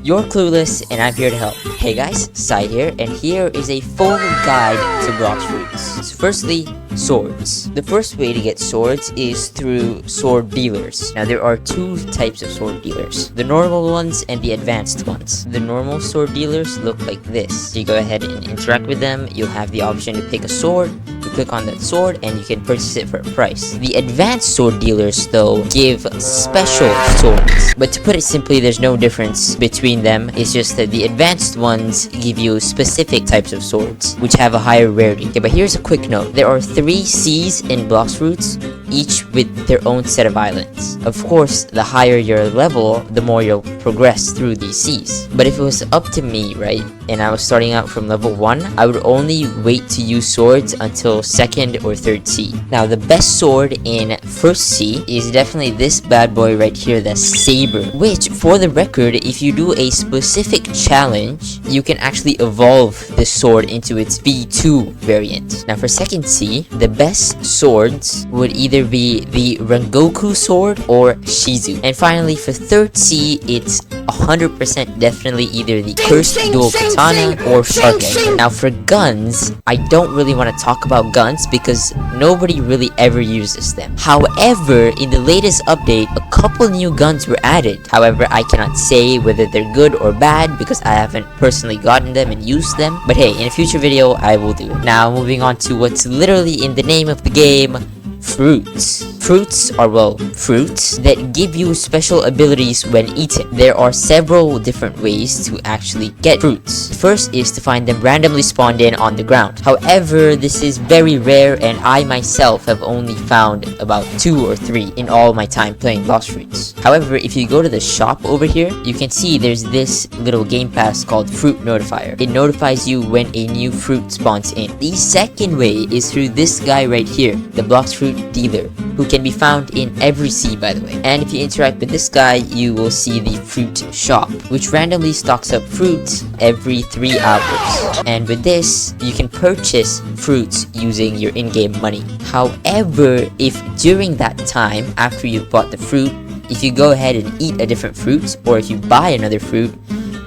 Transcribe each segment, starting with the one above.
You're clueless and I'm here to help. Hey guys, Sai here, and here is a full guide to Blox fruits. So firstly, swords. The first way to get swords is through sword dealers. Now there are two types of sword dealers, the normal ones and the advanced ones. The normal sword dealers look like this. So you go ahead and interact with them. You'll have the option to pick a sword. You click on that sword and you can purchase it for a price. The advanced sword dealers though give special swords, but to put it simply, there's no difference between them. It's just that the advanced ones give you specific types of swords which have a higher rarity. Okay, but here's a quick note. There are 3 C's in Blox fruits, each with their own set of islands. Of course, the higher your level, the more you'll progress through these C's. But if it was up to me, right, and I was starting out from level 1, I would only wait to use swords until 2nd or 3rd C. Now, the best sword in 1st C is definitely this bad boy right here, the Saber, which, for the record, if you do a specific challenge, you can actually evolve the sword into its V2 variant. Now, for 2nd C, the best swords would either be the Rengoku sword or Shizu. And finally, for 3rd C, it's 100% definitely either the Cursed Dual Katana or Shark Edge. Now for guns, I don't really want to talk about guns because nobody really ever uses them. However, in the latest update, a couple new guns were added. However, I cannot say whether they're good or bad because I haven't personally gotten them and used them. But hey, in a future video, I will do. Now moving on to what's literally in the name of the game, fruits. Fruits are, well, fruits that give you special abilities when eaten. There are several different ways to actually get fruits. The first is to find them randomly spawned in on the ground. However, this is very rare and I myself have only found about 2 or 3 in all my time playing Blox fruits. However, if you go to the shop over here, you can see there's this little game pass called Fruit Notifier. It notifies you when a new fruit spawns in. The second way is through this guy right here, the Blox fruit dealer, who can be found in every sea, by the way. And if you interact with this guy, you will see the fruit shop, which randomly stocks up fruits every 3 hours. And with this, you can purchase fruits using your in-game money. However, if during that time, after you've bought the fruit, if you go ahead and eat a different fruit, or if you buy another fruit,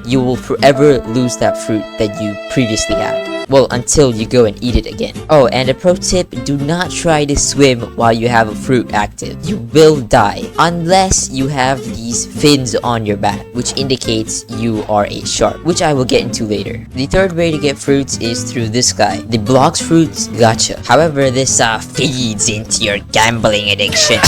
you will forever lose that fruit that you previously had. Well, until you go and eat it again. Oh, and a pro tip, do not try to swim while you have a fruit active. You will die, unless you have these fins on your back, which indicates you are a shark, which I will get into later. The third way to get fruits is through this guy, the Blox fruits gacha. However, this feeds into your gambling addiction.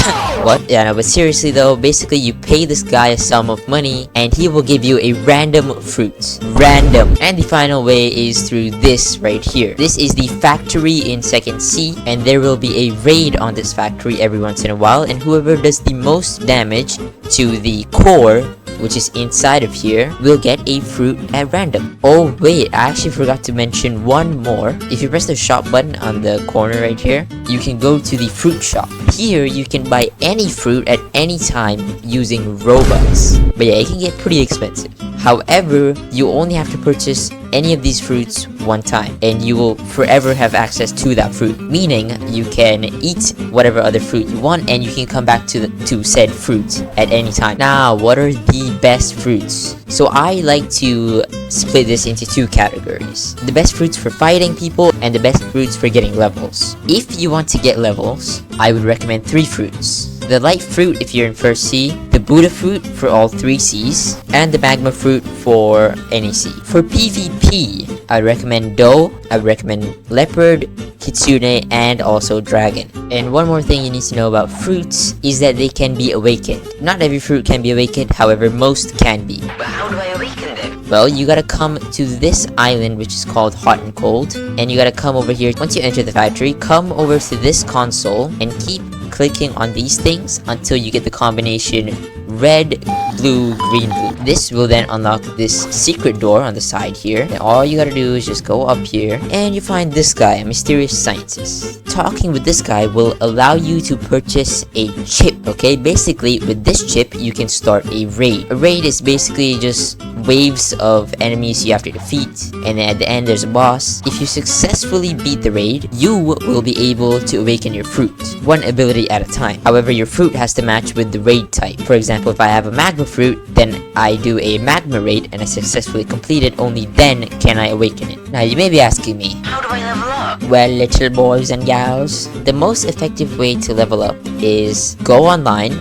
What? Yeah, no, but seriously though, basically you pay this guy a sum of money, and he will give you a random fruit. Random. And the final way is through this right here. This is the factory in 2nd C, and there will be a raid on this factory every once in a while, and whoever does the most damage to the core, which is inside of here, will get a fruit at random. Oh wait, I actually forgot to mention one more. If you press the shop button on the corner right here, you can go to the fruit shop. Here you can buy any fruit at any time using Robux. But yeah, it can get pretty expensive. However, you only have to purchase any of these fruits one time, and you will forever have access to that fruit, meaning you can eat whatever other fruit you want and you can come back to said fruit at any time. Now, what are the best fruits? So I like to split this into 2 categories. The best fruits for fighting people and the best fruits for getting levels. If you want to get levels, I would recommend 3 fruits. The light fruit if you're in 1st C, the Buddha fruit for all 3 Cs, and the magma fruit for any C. For PvP, I recommend doe, I recommend leopard, kitsune, and also dragon. And one more thing you need to know about fruits is that they can be awakened. Not every fruit can be awakened, however most can be. But how do I awaken them? Well, you gotta come to this island which is called Hot and Cold, and you gotta come over here. Once you enter the factory, come over to this console and keep clicking on these things until you get the combination red, blue, green, blue. This will then unlock this secret door on the side here. And all you gotta do is just go up here and you find this guy, a mysterious scientist. Talking with this guy will allow you to purchase a chip, okay? Basically, with this chip, you can start a raid. A raid is basically just waves of enemies you have to defeat, and then at the end there's a boss. If you successfully beat the raid, you will be able to awaken your fruit, one ability at a time. However, your fruit has to match with the raid type. For example, if I have a magma fruit, then I do a magma raid and I successfully complete it, only then can I awaken it. Now you may be asking me, how do I level up? Well, little boys and gals, the most effective way to level up is go online,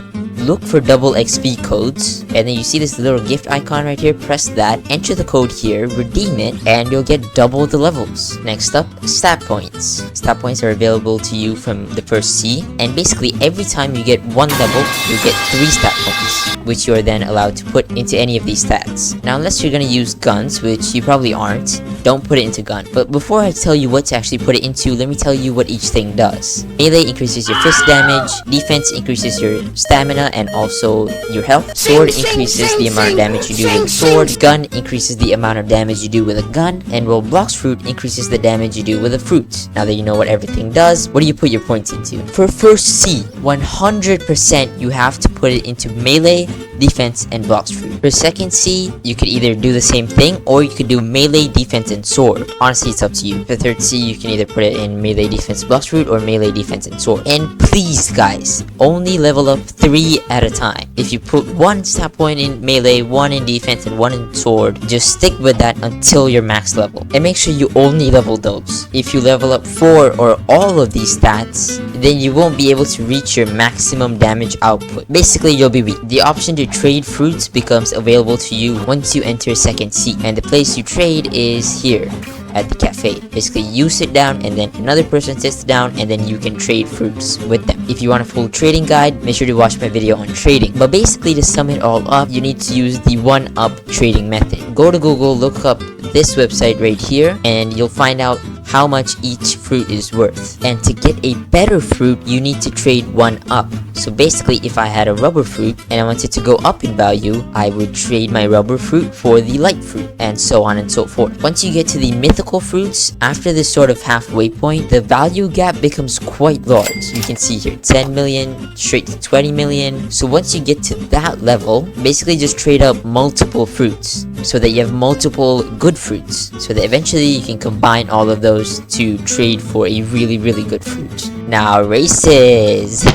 look for double XP codes, and then you see this little gift icon right here. Press that, enter the code here, redeem it, and you'll get double the levels. Next up, stat points. Stat points are available to you from the first C, and basically every time you get one level, you get 3 stat points, which you are then allowed to put into any of these stats. Now, unless you're gonna use guns, which you probably aren't, don't put it into gun. But before I tell you what to actually put it into, let me tell you what each thing does. Melee increases your fist damage, defense increases your stamina and also your health, sword increases the amount of damage you do with a sword, gun increases the amount of damage you do with a gun, and well, Blox fruit increases the damage you do with a fruit. Now that you know what everything does, what do you put your points into? For first C, 100% you have to put it into melee, defense, and Blox fruit. For second C, you could either do the same thing or you could do melee, defense, and sword. Honestly, it's up to you. For third C, you can either put it in melee, defense, Blox fruit, or melee, defense, and sword. And please guys, only level up 3 at a time. If you put 1 stat point in melee, 1 in defense, and 1 in sword, just stick with that until your max level. And make sure you only level those. If you level up 4 or all of these stats, then you won't be able to reach your maximum damage output. Basically, you'll be weak. The option to trade fruits becomes available to you once you enter second C, and the place you trade is here at the cafe. Basically, you sit down and then another person sits down and then you can trade fruits with them. If you want a full trading guide, make sure to watch my video on trading. But basically, to sum it all up, you need to use the 1-up trading method. Go to Google, look up this website right here, and you'll find out how much each fruit is worth. And to get a better fruit, you need to trade 1-up. So basically, if I had a rubber fruit and I wanted to go up in value, I would trade my rubber fruit for the light fruit, and so on and so forth. Once you get to the mythical fruits, after this sort of halfway point, the value gap becomes quite large. You can see here, 10 million straight to 20 million. So once you get to that level, basically just trade up multiple fruits so that you have multiple good fruits, so that eventually you can combine all of those to trade for a really, really good fruit. Now, races.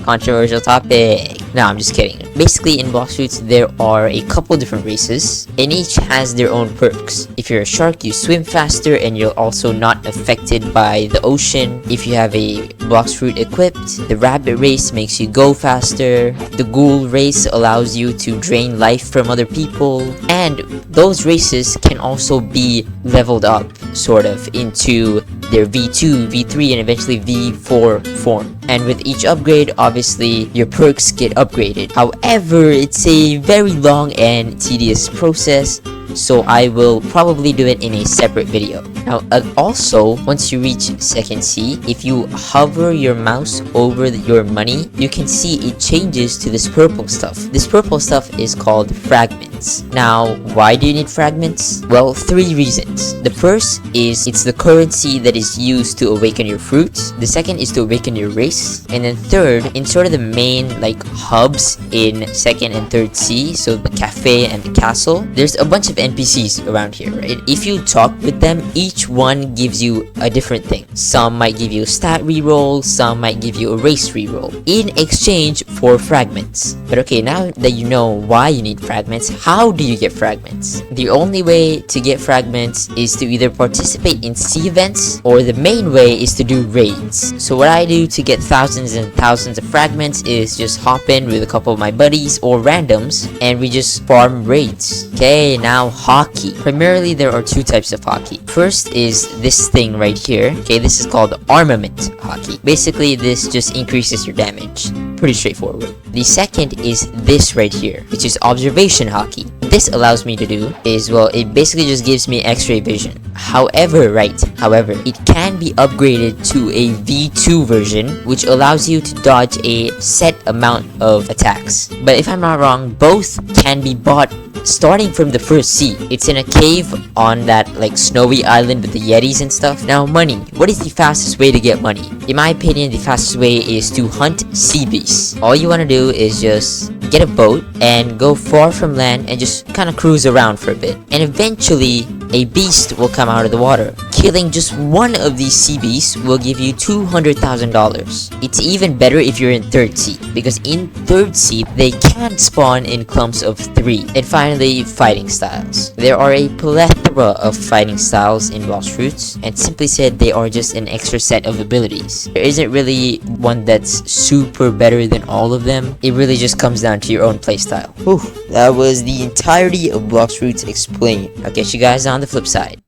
Controversial topic. No, I'm just kidding. Basically, in Blox fruits, there are a couple different races, and each has their own perks. If you're a shark, you swim faster, and you're also not affected by the ocean. If you have a Blox fruit equipped, the rabbit race makes you go faster. The ghoul race allows you to drain life from other people, and those races can also be leveled up, sort of, into their V2, V3, and eventually V4 form. And with each upgrade, obviously, your perks get upgraded. However, it's a very long and tedious process, so I will probably do it in a separate video. Now, also, once you reach second C, if you hover your mouse over your money, you can see it changes to this purple stuff. This purple stuff is called Fragments. Now, why do you need Fragments? Well, 3 reasons. The first is it's the currency that is used to awaken your fruits. The second is to awaken your race. And then third, in sort of the main hubs in second and third C, so the cafe and the castle, there's a bunch of NPCs around here, right? If you talk with them, each one gives you a different thing. Some might give you a stat reroll, some might give you a race reroll in exchange for fragments. But okay, now that you know why you need fragments, how do you get fragments? The only way to get fragments is to either participate in C events, or the main way is to do raids. So what I do to get thousands and thousands of fragments is just hop in with a couple of my buddies or randoms and we just farm raids. Okay, now Haki. Primarily there are 2 types of Haki. First is this thing right here. Okay, this is called armament Haki. Basically, this just increases your damage. Pretty straightforward. The second is this right here, which is observation Haki. What this allows me to do is, well, it basically just gives me x-ray vision. However, it can be upgraded to a V2 version, which allows you to dodge a set amount of attacks. But if I'm not wrong, both can be bought starting from the first sea. It's in a cave on that snowy island with the yetis and stuff. Now, money. What is the fastest way to get money? In my opinion, the fastest way is to hunt sea beasts. All you want to do is just get a boat and go far from land and just kind of cruise around for a bit. And eventually, a beast will come out of the water. Killing just one of these sea beasts will give you $200,000. It's even better if you're in 3rd sea, because in 3rd sea, they can spawn in clumps of 3. And finally, fighting styles. There are a plethora of fighting styles in Blox Fruits, and simply said, they are just an extra set of abilities. There isn't really one that's super better than all of them. It really just comes down to your own playstyle. Whew, that was the entirety of Blox Fruits explained. I'll catch you guys on the flip side.